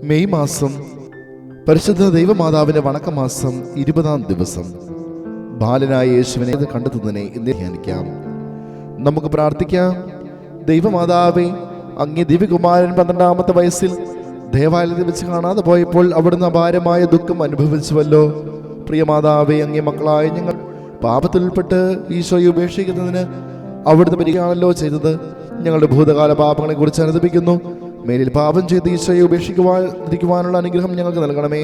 May മാസം പരിശുദ്ധ ദൈവമാതാവിന്റെ വണക്കമാസം 20-ാം ദിവസം ബാലനായ യേശുവിനെ കണ്ടെത്തുന്നതിനെ ഇന്ന് ധ്യാനിക്കാം. നമുക്ക് പ്രാർത്ഥിക്കാം. ദൈവമാതാവേ, അങ്ങേ ദിവ്യകുമാരൻ 12-ാമത്തെ വയസ്സിൽ ദേവാലയത്തിൽ വെച്ച് കാണാതെ പോയപ്പോൾ അവിടുന്ന് അപാരമായ ദുഃഖം അനുഭവിച്ചുവല്ലോ. പ്രിയമാതാവേ, അങ്ങേ മക്കളായ ഞങ്ങൾ പാപത്തിൽപ്പെട്ട് ഈശോയെ ഉപേക്ഷിക്കുന്നതിന് അവിടുന്ന് പരിഹാരമല്ലോ ചെയ്തത്. ഞങ്ങളുടെ ഭൂതകാല പാപങ്ങളെ കുറിച്ച് അനുദപിക്കുന്നു. മേലിൽ പാപം ചെയ്ത് ഈശോയെ ഉപേക്ഷിക്കുവാനുള്ള അനുഗ്രഹം ഞങ്ങൾക്ക് നൽകണമേ.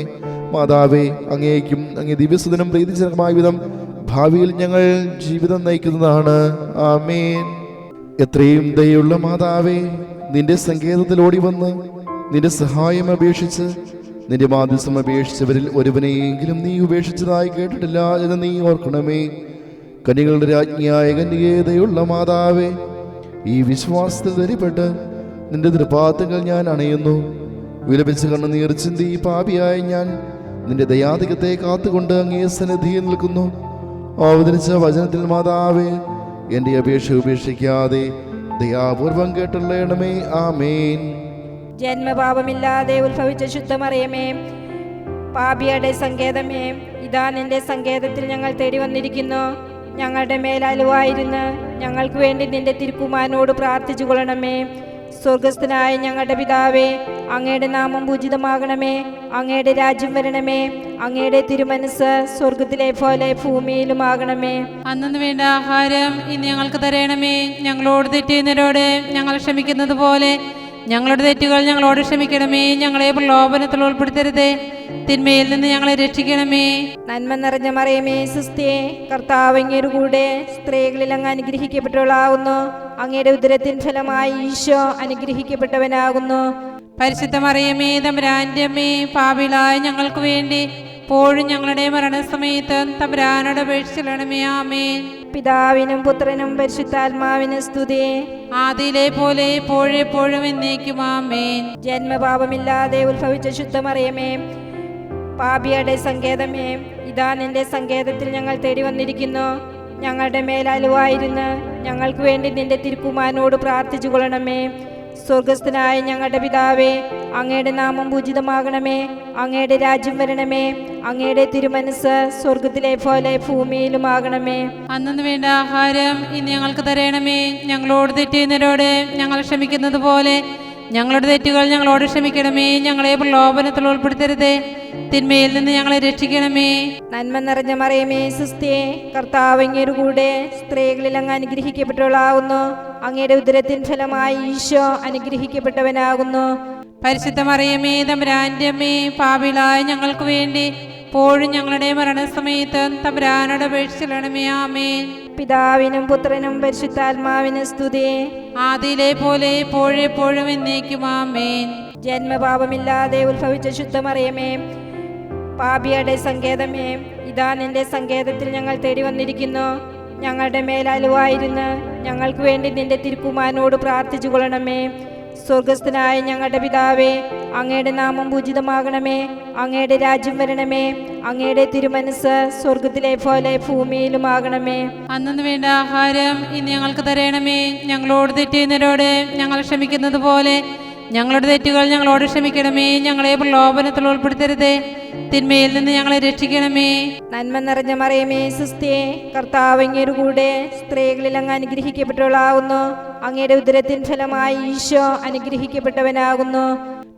മാതാവേ, അങ്ങേക്കും അങ്ങേ ദിവ്യസുദിനം പ്രീതിജനകമായ വിധം ഭാവിയിൽ ഞങ്ങൾ ജീവിതം നയിക്കുന്നതാണ്. ആമേൻ. എത്രയും ദയുള്ള മാതാവേ, നിന്റെ സങ്കേതത്തിൽ ഓടി വന്ന് നിന്റെ സഹായം അപേക്ഷിച്ച് നിന്റെ മാധ്യസ്ഥം അപേക്ഷിച്ചവരിൽ ഒരുവനെയെങ്കിലും നീ ഉപേക്ഷിച്ചതായി കേട്ടിട്ടില്ല എന്ന് നീ ഓർക്കണമേ. കന്യകളുടെ രാജ്ഞിയായ കന്യകേതയുള്ള മാതാവേ, ഈ വിശ്വാസത്തിൽ ധരിപ്പെട്ട് നിന്റെ തൃപ്പാദങ്ങൾ ഞാൻ അണയുന്നു. വിലപിച്ച് കണ്ണുനീർ ചിന്തി പാപിയായ ഞാൻ നിന്റെ ദയാധികത്തെ കാത്തുകൊണ്ട് അങ്ങേ സന്നിധിയിൽ നിൽക്കുന്നു. അവതരിച്ച വചനത്തിൽ മാതാവേ, എൻ്റെ അപേക്ഷ ഉപേക്ഷിക്കാതെ ദയാപൂർവം കേട്ടുള്ളണമേ. ആമേൻ. ജന്മപാപമില്ലാതെ ഉത്ഭവിച്ച ശുദ്ധമറിയമേ, പാപിയുടെ സങ്കേതമേ, ഇതാ നിന്റെ സങ്കേതത്തിൽ ഞങ്ങൾ തേടി വന്നിരിക്കുന്നു. ഞങ്ങളുടെ മേലലുവായിരുന്ന് ഞങ്ങൾക്ക് വേണ്ടി നിന്റെ തിരുക്കുമാരനോട് പ്രാർത്ഥിച്ചു കൊള്ളണമേ. സ്വർഗസ്ഥനായ ഞങ്ങളുടെ പിതാവേ, അങ്ങയുടെ നാമം പൂജിതമാകണമേ. അങ്ങയുടെ രാജ്യം വരണമേ. അങ്ങയുടെ തിരുമനസ് സ്വർഗത്തിലെ പോലെ ഭൂമിയിലുമാകണമേ. അന്നു വേണ്ട ആഹാരം ഇന്ന് ഞങ്ങൾക്ക് തരണമേ. ഞങ്ങളോട് തെറ്റുന്നവരോട് ഞങ്ങൾ ക്ഷമിക്കുന്നത് പോലെ ഞങ്ങളുടെ തെറ്റുകൾ ഞങ്ങളോട് ക്ഷമിക്കണമേ. ഞങ്ങളെ പ്രലോഭനത്തിൽ ഉൾപ്പെടുത്തരുതേ, തിന്മയിൽ നിന്ന് ഞങ്ങളെ രക്ഷിക്കണമേ. നന്മ നിറഞ്ഞ മറിയമേ, സുസ്ഥിയേ, കർത്താവ് അങ്ങയുടെ കൂടെ സ്ത്രീകളിൽ അങ്ങ് അനുഗ്രഹിക്കപ്പെട്ടവളാകുന്നു. അങ്ങയുടെ ഉദരത്തിൻ ഫലമായി ഈശോ അനുഗ്രഹിക്കപ്പെട്ടവനാകുന്നു. പരിശുദ്ധ മറിയമേ, തമ്പുരാന്റെ അമ്മേ, പാപികളായ ഞങ്ങൾക്ക് വേണ്ടി ഇപ്പോഴും ഞങ്ങളുടെ മരണസമയത്ത് തമ്പുരാനോട് അപേക്ഷിക്കണമേ. ആമേൻ. പിതാവിനും പുത്രനും പരിശുദ്ധാത്മാവിനും സ്തുതി. ആദിയിലെ പോലെ എപ്പോഴും എന്നേക്കും. ആമേൻ. ജന്മപാപമില്ലാതെ ഉത്ഭവിച്ച ശുദ്ധമറിയമേ, പാപിയുടെ സങ്കേതമേ, ഇതാ നിന്റെ സങ്കേതത്തിൽ ഞങ്ങൾ തേടി വന്നിരിക്കുന്നു. ഞങ്ങളുടെ മേലലുവായിരുന്ന് ഞങ്ങൾക്ക് വേണ്ടി നിന്റെ തിരുക്കുമാരനോട് പ്രാർത്ഥിച്ചു കൊള്ളണമേ. സ്വർഗസ്ഥനായ ഞങ്ങളുടെ പിതാവേ, അങ്ങയുടെ നാമം പൂജിതമാകണമേ. അങ്ങയുടെ രാജ്യം വരണമേ. അങ്ങയുടെ തിരുമനസ് സ്വർഗത്തിലെ പോലെ ഭൂമിയിലുമാകണമേ. അന്നു വേണ്ട ആഹാരം ഇന്ന് ഞങ്ങൾക്ക് തരണമേ. ഞങ്ങളോട് തെറ്റുന്നവരോട് ഞങ്ങൾ ക്ഷമിക്കുന്നത് പോലെ ഞങ്ങളുടെ തെറ്റുകൾ ഞങ്ങളോട് ക്ഷമിക്കണമേ. ഞങ്ങളെ പ്രലോഭനത്തിൽ ഉൾപ്പെടുത്തരുതേ, തിന്മയിൽ നിന്ന് ഞങ്ങളെ രക്ഷിക്കണമേ. നന്മ നിറഞ്ഞ മറിയമേ, സുസ്ഥിയേ, കർത്താവ് അങ്ങയുടെ കൂടെ സ്ത്രീകളിൽ അങ്ങ് അനുഗ്രഹിക്കപ്പെട്ടവളാകുന്നു. അങ്ങയുടെ ഉദരത്തിൻ ഫലമായി ഈശോ അനുഗ്രഹിക്കപ്പെട്ടവനാകുന്നു. പരിശുദ്ധ മറിയമേ, തമ്പുരാന്റെ അമ്മേ, പാപികളായ ഞങ്ങൾക്ക് വേണ്ടി ഇപ്പോഴും ഞങ്ങളുടെ മരണസമയത്ത് തമ്പുരാനോട് അപേക്ഷിക്കണമേ. ആമേൻ. പിതാവിനും പുത്രനും പരിശുദ്ധാത്മാവിനും സ്തുതി. ആദിയിലെ പോലെ എപ്പോഴും എന്നേക്കും. ആമേൻ. ജന്മപാപമില്ലാതെ ഉത്ഭവിച്ച ശുദ്ധമറിയമേ, പാപിയുടെ സങ്കേതമേ, ഇതാ നിന്റെ സങ്കേതത്തിൽ ഞങ്ങൾ തേടി വന്നിരിക്കുന്നു. ഞങ്ങളുടെ മേലലുവായിരുന്ന് ഞങ്ങൾക്ക് വേണ്ടി നിന്റെ തിരുക്കുമാരനോട് പ്രാർത്ഥിച്ചു കൊള്ളണമേ. സ്വർഗസ്ഥനായ ഞങ്ങളുടെ പിതാവേ, അങ്ങയുടെ നാമം പൂജിതമാകണമേ. അങ്ങയുടെ രാജ്യം വരണമേ. അങ്ങയുടെ തിരുമനസ് സ്വർഗത്തിലെ പോലെ ഭൂമിയിലുമാകണമേ. അന്നു വേണ്ട ആഹാരം ഇന്ന് ഞങ്ങൾക്ക് തരണമേ. ഞങ്ങളോട് തെറ്റുന്നവരോട് ഞങ്ങൾ ക്ഷമിക്കുന്നത് പോലെ ഞങ്ങളുടെ തെറ്റുകൾ ഞങ്ങളോട് ക്ഷമിക്കണമേ. ഞങ്ങളെ പ്രലോഭനത്തിൽ ഉൾപ്പെടുത്തരുതേ, തിന്മയിൽ നിന്ന് ഞങ്ങളെ രക്ഷിക്കണമേ. നന്മ നിറഞ്ഞ മറിയമേ, സുസ്ഥിയേ, കർത്താവ് അങ്ങയുടെ കൂടെ സ്ത്രീകളിൽ അങ്ങ് അനുഗ്രഹിക്കപ്പെട്ടവളാകുന്നു. അങ്ങയുടെ ഉദരത്തിൻ ഫലമായി ഈശോ അനുഗ്രഹിക്കപ്പെട്ടവനാകുന്നു.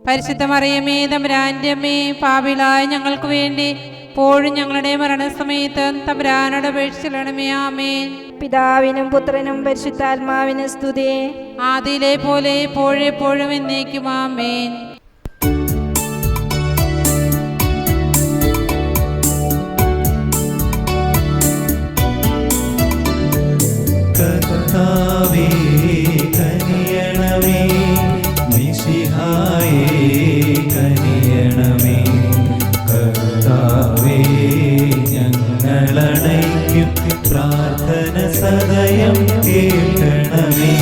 പരിശുദ്ധ മറിയമേ, തമ്പുരാന്റെ അമ്മേ, പാപികളായ ഞങ്ങൾക്ക് വേണ്ടി ഇപ്പോഴും ഞങ്ങളുടെ മരണസമയത്ത് തമ്പുരാനോട് അപേക്ഷിക്കണമേ. ആമേൻ. പിതാവിനും പുത്രനും പരിശുദ്ധാത്മാവിനും സ്തുതി. ആദിയിലെ പോലെ എപ്പോഴും എന്നേക്കും. ആമേൻ. കർത്താവേ കനിയണമേ, മിശിഹായേ കനിയണമേ. കർത്താവേ, ഞങ്ങളണയ്ക്കും പ്രാർത്ഥന സദയം കേൾക്കണമേ.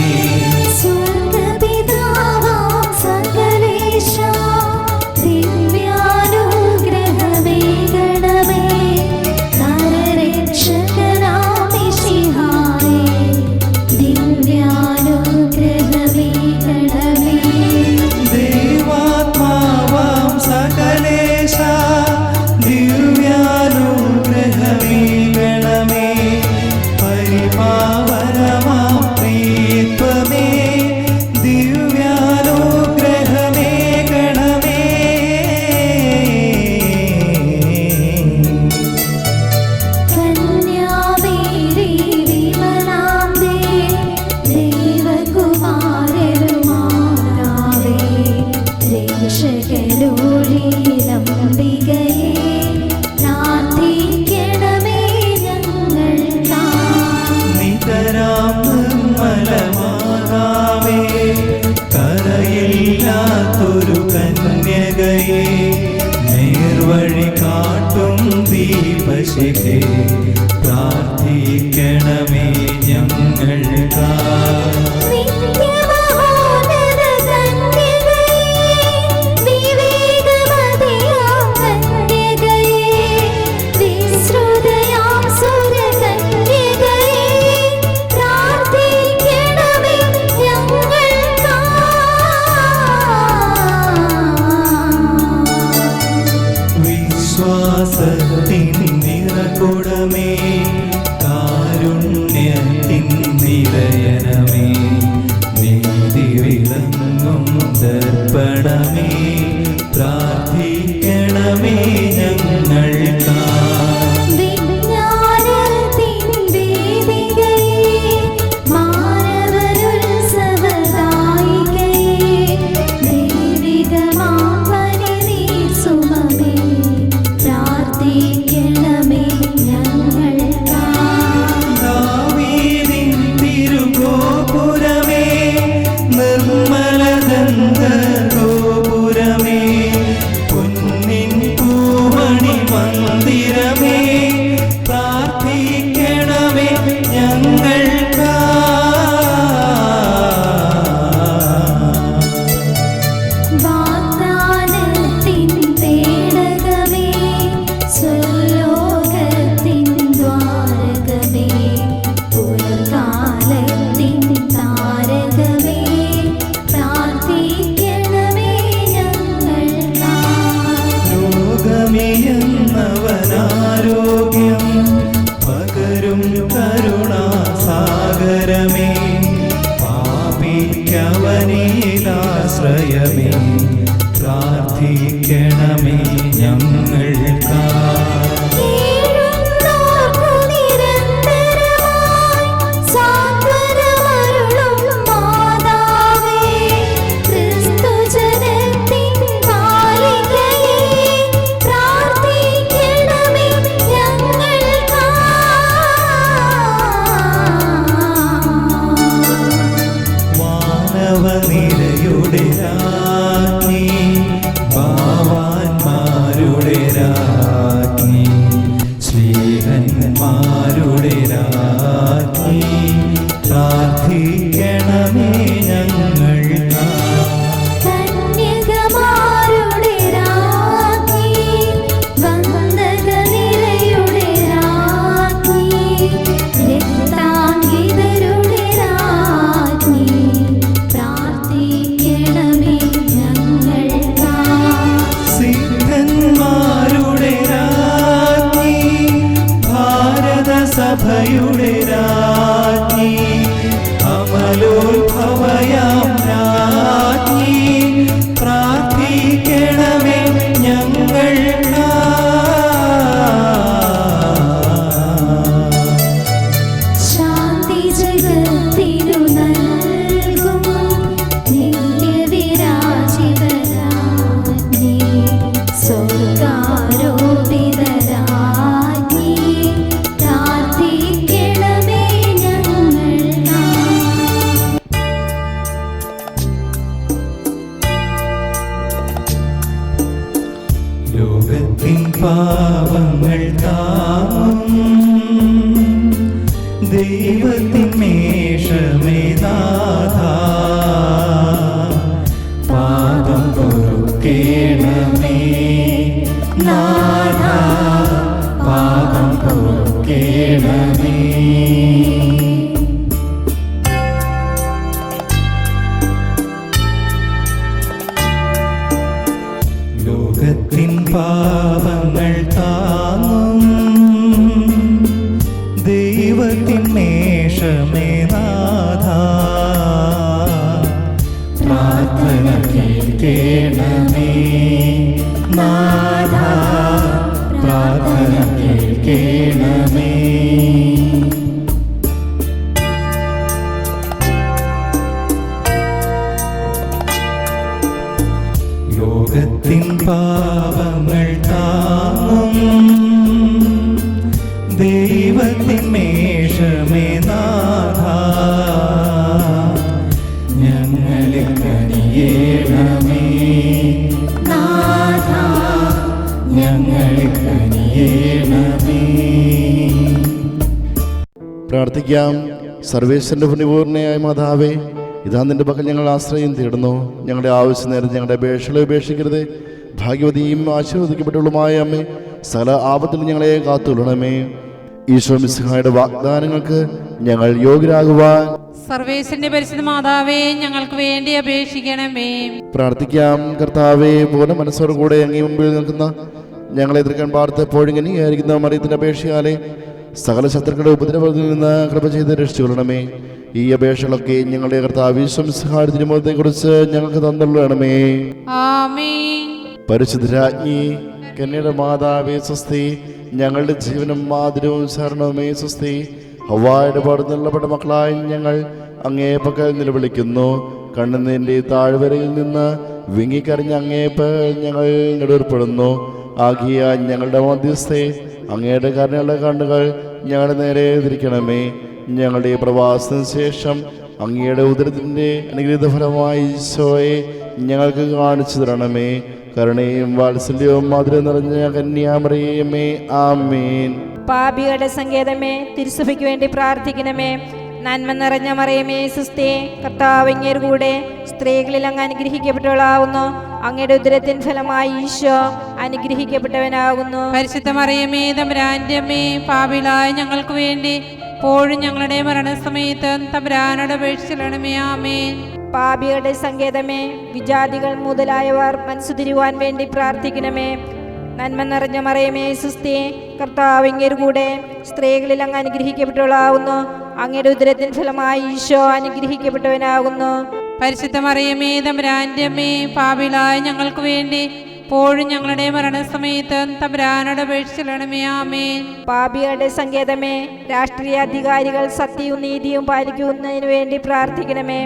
പ്രാർത്ഥിക്കണമേ ഞങ്ങൾക്കായി. വിശ്വാസത്തിൻ നിറകുടമേ, കാരുണ്യത്തിൻ നിലയനമേ, നീതി വിളങ്ങും ദർപ്പണമേ, പ്രാർത്ഥിക്കണമേ ഞങ്ങൾക്കായി. ോഗ്യം പകരും കരുണാസാഗരമേ, പാപിക്കവനിലാശ്രയമേ, പ്രാർത്ഥിക്കണമേ ഞങ്ങൾക്കായി. നിരയുടെ രാജ്ഞി, ഭാവാന്മാരുടെ രാജ്ഞി, ശ്രീഹന്മാരുടെ രാജ്ഞി, പ്രാർത്ഥിക്കണമേ ഞങ്ങൾക്കായി. സഭയുടെ രാജ്ഞി, അമലോത്ഭവയാം രാജ്ഞി, പ്രാർത്ഥിക്കണമേ ഞങ്ങൾക്കായി. ശാന്തി ജഗത്തിനു നൽകും നിത്യവിരാജിതരാജ്ഞി, സ്വർഗാരോപിതരാജ്ഞി, പ്രാർത്ഥിക്കണമേ ഞങ്ങൾക്കായി. ലോകത്തിൻ പാപങ്ങൾ താങ്ങും ദൈവത്തിൻ മേഷമേ നാഥാ, പാപം പൊറുക്കേണമേ നാഥാ, പാപം പൊറുക്കേണമേ. ലോകത്തിൻ പാപങ്ങൾ താങ്ങും ദൈവത്തിൻ മേഷമേ നാഥാ, പ്രാർത്ഥന കേൾക്കേണമേ നാഥാ, പ്രാർത്ഥന കേൾക്കേണമേ. ലോകത്തിൻ പാപങ്ങൾ താങ്ങും ദൈവത്തിൻ മേഷമേ നാഥാ, ഞങ്ങളെ കനിയേണമേ നാഥാ, ഞങ്ങളെ കനിയേണമേ. പ്രാർത്ഥിക്കാം. സർവേശ്വരന്റെ പുണ്യപൂർണ്ണയായ മാതാവേ, ഇതാ നിന്റെ പക്കൽ ഞങ്ങൾ ആശ്രയം തേടുന്നു. ഞങ്ങളുടെ ആവശ്യ നേരത്തെ ഞങ്ങളുടെ അപേക്ഷകളെ ഉപേക്ഷിക്കരുത്. ഭാഗ്യവതിയും ആശീർവദിക്കപ്പെട്ടുള്ളതുമായ അമ്മേ, സകല ആപത്തിൽ ഞങ്ങളെ കാത്തുകൊള്ളണമേ. ഈശോ മിശിഹായുടെ വാഗ്ദാനങ്ങൾക്ക് ഞങ്ങൾ യോഗ്യരാകുവാൻ സർവേശ്വരന്റെ പരിശുദ്ധ മാതാവേ, ഞങ്ങൾക്ക് വേണ്ടി അപേക്ഷിക്കണമേ. പ്രാർത്ഥിക്കാം. കർത്താവേ, പൂർണ്ണ മനസ്സോടുകൂടെ അങ്ങേ മുമ്പിൽ നിൽക്കുന്ന ഞങ്ങളെ എതിർക്കാൻ പാർത്തപ്പോഴും ഇങ്ങനെയായിരിക്കുന്ന മറിയത്തിന്റെ അപേക്ഷയാലെ സകല ശത്രുക്കളുടെ ഉപദ്രവത്തിൽ നിന്ന് കൃപ ചെയ്ത് രക്ഷിച്ചുകൊള്ളണമേ. ഈ അപേക്ഷകളൊക്കെ ഞങ്ങളുടെ കർത്താവ് ഈശോ മിശിഹായുടെ തിരുമുഖത്തെക്കുറിച്ച് ഞങ്ങൾക്ക് തന്നുള്ളണമേ. ആമേൻ. പരിശുദ്ധരാജ്ഞി കന്യയുടെ മാതാവേ സ്വസ്തി. ഞങ്ങളുടെ ജീവനും മാതിരവും ശരണവുമേ സ്വസ്തി. ഹവ്വായുടെ പാടുന്നുള്ളപ്പെട്ട മക്കളായ ഞങ്ങൾ അങ്ങേ പക്കൽ നിലവിളിക്കുന്നു. കണ്ണുനീരിന്റെ താഴ്വരയിൽ നിന്ന് വിങ്ങിക്കറിഞ്ഞ അങ്ങേപ്പൽ ഞങ്ങൾ നെടുവേർപ്പെടുന്നു. ആകിയ ഞങ്ങളുടെ മധ്യസ്ഥെ, അങ്ങയുടെ കരുണയുള്ള കണ്ണുകൾ ഞങ്ങളുടെ നേരെ തിരിക്കണമേ. ഞങ്ങളുടെ പ്രവാസത്തിന് ശേഷം അങ്ങയുടെ ഉദരത്തിന്റെ അനുഗ്രഹീത ഫലമായി ഈശോയെ ഞങ്ങൾക്ക് കാണിച്ചു തരണമേ. കരുണയും വാത്സല്യവും മധുരം നിറഞ്ഞ കന്യാമറിയമേ, ആമേൻ. പാപികളുടെ സങ്കേതമേ, തിരുസഭയ്ക്ക് വേണ്ടി പ്രാർത്ഥിക്കണമേ. നന്മ നിറഞ്ഞ മറിയമേ സുസ്ഥേ, കർത്താവ് അങ്ങയുടെ കൂടെ സ്ത്രീകളിൽ അങ്ങ് അനുഗ്രഹിക്കപ്പെട്ടവളാവുന്നു. അങ്ങയുടെ ഉദരത്തിൻ ഫലമായി ഈശോ അനുഗ്രഹിക്കപ്പെട്ടവനാകുന്നു. പരിശുദ്ധ മറിയമേ, തമ്പുരാന്റെ അമ്മേ, പാപികളായ ഞങ്ങൾക്ക് വേണ്ടി ഇപ്പോഴും ഞങ്ങളുടെ മരണസമയത്ത് തമ്പുരാനോട് അപേക്ഷിക്കണമേ. ആമേൻ. പാപികളുടെ സങ്കേതമേ, വിജാതികൾ മുതലായവർ മനസ്സുതിരുവാൻ വേണ്ടി പ്രാർത്ഥിക്കണമേ. നന്മ നിറഞ്ഞ മറിയമേ സുസ്ഥേ, കർത്താവ് അങ്ങയുടെ കൂടെ സ്ത്രീകളിൽ അങ്ങ് അനുഗ്രഹിക്കപ്പെട്ടവളാവുന്നു. അങ്ങയുടെ ഉദരത്തിൻ ഫലമായി ഈശോ അനുഗ്രഹിക്കപ്പെട്ടവനാകുന്നു. പരിശുദ്ധ മറിയമേ, തമ്പുരാന്റെ അമ്മേ, പാപികളായ ഞങ്ങൾക്ക് വേണ്ടി ഇപ്പോഴും ഞങ്ങളുടെ മരണസമയത്ത് തമ്പുരാനോട് അപേക്ഷിക്കണമേ. ആമേൻ. പാപികളുടെ സങ്കേതമേ, രാഷ്ട്രീയ അധികാരികൾ സത്യവും നീതിയും പാലിക്കുന്നതിന് വേണ്ടി പ്രാർത്ഥിക്കണമേ.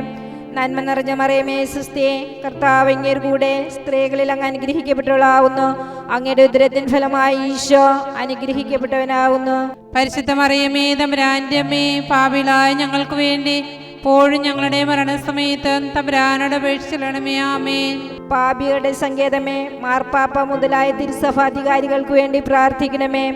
നന്മ നിറഞ്ഞ മറിയമേ സുസ്ഥേ, കർത്താവ് അങ്ങയുടെ കൂടെ സ്ത്രീകളിൽ അങ്ങ് അനുഗ്രഹിക്കപ്പെട്ടവളാവുന്നു. അങ്ങയുടെ ഉദരത്തിൻ ഫലമായി ഈശോ അനുഗ്രഹിക്കപ്പെട്ടവനാകുന്നു. പരിശുദ്ധ മറിയമേ, തമ്പുരാന്റെ അമ്മേ, പാപികളായ ഞങ്ങൾക്ക് വേണ്ടി ഇപ്പോഴും ഞങ്ങളുടെ മരണസമയത്ത് തമ്പുരാനോട് അപേക്ഷിക്കണമേ. ആമേൻ. പാപികളുടെ സങ്കേതമേ, മാർപ്പാപ്പ മുതലായ തിരുസഭാധികാരികൾക്ക് വേണ്ടി പ്രാർത്ഥിക്കണമേ.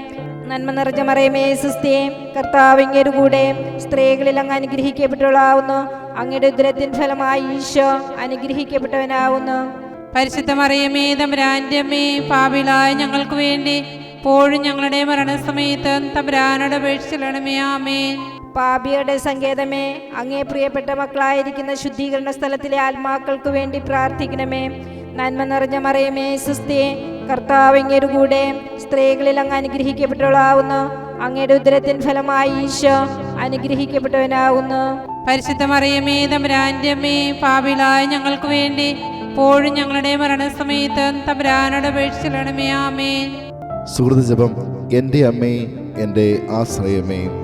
നന്മ നിറഞ്ഞ മറിയമേ സുസ്ഥേ, കർത്താവ് അങ്ങയുടെ കൂടെ സ്ത്രീകളിൽ അങ്ങ് അനുഗ്രഹിക്കപ്പെട്ടവളാവുന്നു. അങ്ങയുടെ ഉദരത്തിൻ ഫലമായി ഈശോ അനുഗ്രഹിക്കപ്പെട്ടവനാവുന്നു. പരിശുദ്ധ മറിയമേ, തമ്പുരാന്റെ അമ്മേ, പാപികളായ ഞങ്ങൾക്ക് വേണ്ടി ഇപ്പോഴും ഞങ്ങളുടെ മരണസമയത്ത് തമ്പുരാനോട് അപേക്ഷിക്കണമേ. ആമേൻ. പാപികളുടെ സങ്കേതമേ, അങ്ങേ പ്രിയപ്പെട്ട മക്കളായിരിക്കുന്ന ശുദ്ധീകരണ സ്ഥലത്തിലെ ആത്മാക്കൾക്ക് വേണ്ടി പ്രാർത്ഥിക്കണമേ. നന്മ നിറഞ്ഞ മറിയമേ സുസ്ഥേ, കർത്താവ് അങ്ങയുടെ കൂടെ സ്ത്രീകളിൽ അങ്ങ് അനുഗ്രഹിക്കപ്പെട്ടവളാവുന്നു. അങ്ങയുടെ ഉദരത്തിൻ ഫലമായി ഈശോ അനുഗ്രഹിക്കപ്പെട്ടവനാവുന്നു. പരിശുദ്ധ മറിയമേ, തമ്പുരാന്റെ അമ്മേ, പാപികളായ ഞങ്ങൾക്ക് വേണ്ടി ഇപ്പോഴും ഞങ്ങളുടെ മരണസമയത്ത് തമ്പുരാനോട് അപേക്ഷിക്കണമേ. ആമേൻ. സുഹൃത്ത് ജപം. എൻ്റെ അമ്മേ, എൻ്റെ ആശ്രയമേ.